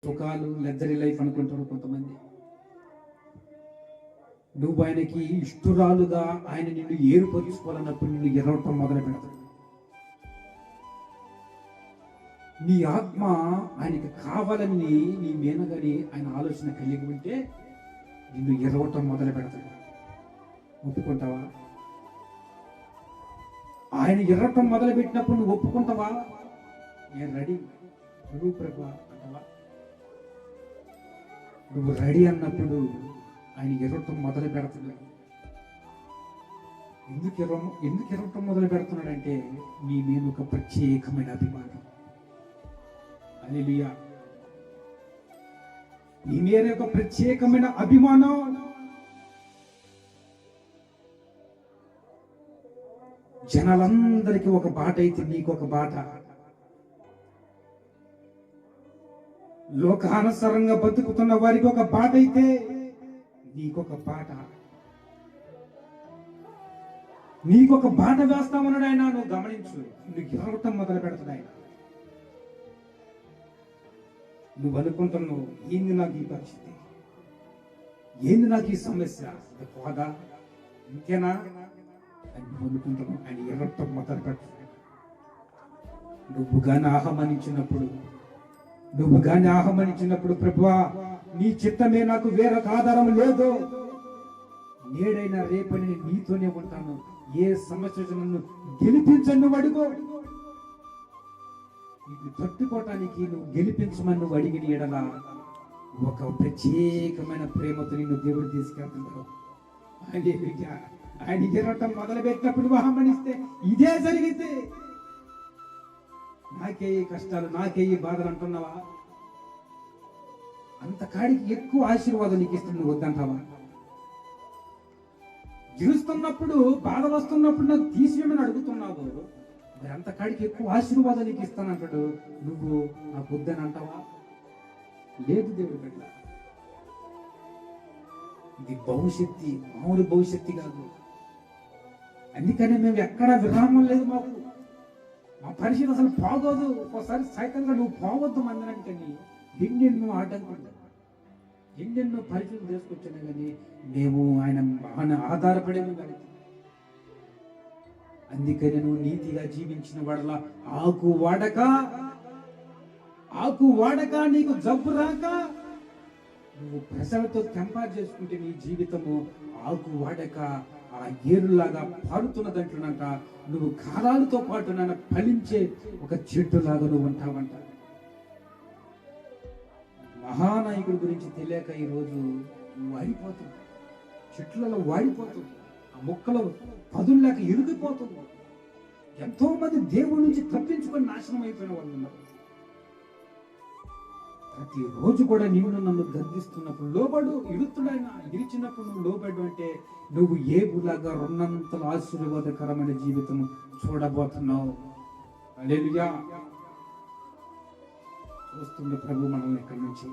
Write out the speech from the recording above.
సుఖాలు luxury life అనుకుంటారు కొంతమంది. నువ్వు ఆయనకి ఇష్టురాలుగా ఆయన నిన్ను ఏర్పరుచుకోవాలన్నప్పుడు నిన్ను ఎరవటం మొదలు పెడతాడు. నీ ఆత్మ ఆయనకి కావాలని నీ మేనగాని ఆయన ఆలోచన కలిగి ఉంటే నిన్ను ఎరవటం మొదలు పెడతాడు. ఒప్పుకుంటావా? ఆయన ఎర్రటం మొదలు పెట్టినప్పుడు నువ్వు ఒప్పుకుంటావా? నేను రెడీ నువ్వు ప్రభు అంటావా? నువ్వు రెడీ అన్నప్పుడు ఆయన ఎర్రటం మొదలు పెడుతున్నాడు. ఎందుకు ఎర్రటం మొదలు పెడుతున్నాడంటే నీ మీద ఒక ప్రత్యేకమైన అభిమానం. హల్లెలూయా. నీ మీద ఒక ప్రత్యేకమైన అభిమానం. జనాలందరికీ ఒక బాట అయితే నీకు ఒక బాట. లోకానుసారంగా బతుకుతున్న వారికి ఒక బాట అయితే నీకొక బాట. నీకొక బాట వేస్తామన్నాడు ఆయన. నువ్వు గమనించు, నువ్వు ఎరగటం మొదలు పెడతాడు ఆయన. నువ్వు అనుకుంటున్నావు, ఏంది నాకు ఈ పరిస్థితి, ఏంది నాకు ఈ సమస్య, పోదా ఇంకేనా అని నువ్వు అనుకుంటున్నావు. ఆయన ఎరగటం మొదలు పెడతాడు. నువ్వు గాని ఆహ్వానించినప్పుడు ప్రభువా నీ చిత్తమే నాకు వేరొక ఆధారం లేదు, నేడైనా రేపని నేను నీతోనే ఉంటాను, ఏ సమస్య నన్ను గెలిపించను నువ్వు అడుగు. నీకు తట్టుకోవటానికి నువ్వు గెలిపించమని నువ్వు అడిగిన ఎడల ఒక ప్రత్యేకమైన ప్రేమతో నిన్ను దేవుడు తీసుకెళ్తున్నాడు. ఆయన ఎరగటం మొదలు పెట్టినప్పుడు ఆహ్వానిస్తే ఇదే జరిగితే నాకే ఈ కష్టాలు, నాకే ఈ బాధలు అంటున్నావా? అంత కాడికి ఎక్కువ ఆశీర్వాదం నీకు ఇస్తుంది, నువ్వు వద్దంటావా? గెలుస్తున్నప్పుడు బాధ వస్తున్నప్పుడు నాకు తీసేయమని అడుగుతున్నావు, మరి అంత కాడికి ఎక్కువ ఆశీర్వాదం నీకు ఇస్తానంటాడు, నువ్వు నాకు వద్దని అంటావా? లేదు దేవుడు బిడ్డ, ఇది భవిష్యత్తు, మామూలు భవిష్యత్తు కాదు. అందుకనే మేము ఎక్కడా విరామం లేదు, మా పరిస్థితి అసలు పోగోదు. ఒకసారి సైతంగా నువ్వు పోవద్దు మందిరానికని ఎన్నెన్నో ఆటంకులు, ఎన్నెన్నో పరిస్థితులు తీసుకొచ్చాను, కానీ మేము ఆయన ఆధారపడేది కాదు. అందుకని నువ్వు నీతిగా జీవించిన వాడలా ఆకు వాడక నీకు జబ్బు రాక నువ్వు ప్రజలతో కంపేర్ చేసుకుంటే నీ జీవితము ఆకు వాడక ఆ ఏరులాగా పారుతున్నదంటున్నాక నువ్వు కాలాలతో పాటు నన్ను ఫలించే ఒక చెట్టులాగా నువ్వు ఉంటావంట. మహానాయకుడి గురించి తెలియక ఈరోజు నువ్వు వాడిపోతావు, చెట్లలో వాడిపోతావు, ఆ మొక్కలు పదుల్లేక ఇరిగిపోతుంది. ఎంతో మంది దేవుడి నుంచి తప్పించుకొని నాశనం అయిపోయిన వాళ్ళు ఉన్నారు. ప్రతిరోజు కూడా నిన్ను నన్ను గర్దిస్తున్నప్పుడు లోబడు, ఇడుతున్నాయన ఇరిచినప్పుడు నువ్వు లోబడు అంటే నువ్వు ఏగులాగా రెండంతల ఆశీర్వాదకరమైన జీవితం చూడబోతున్నావు. హల్లెలూయా. చూస్తున్న ప్రభు మనల్ని ఇక్కడి నుంచి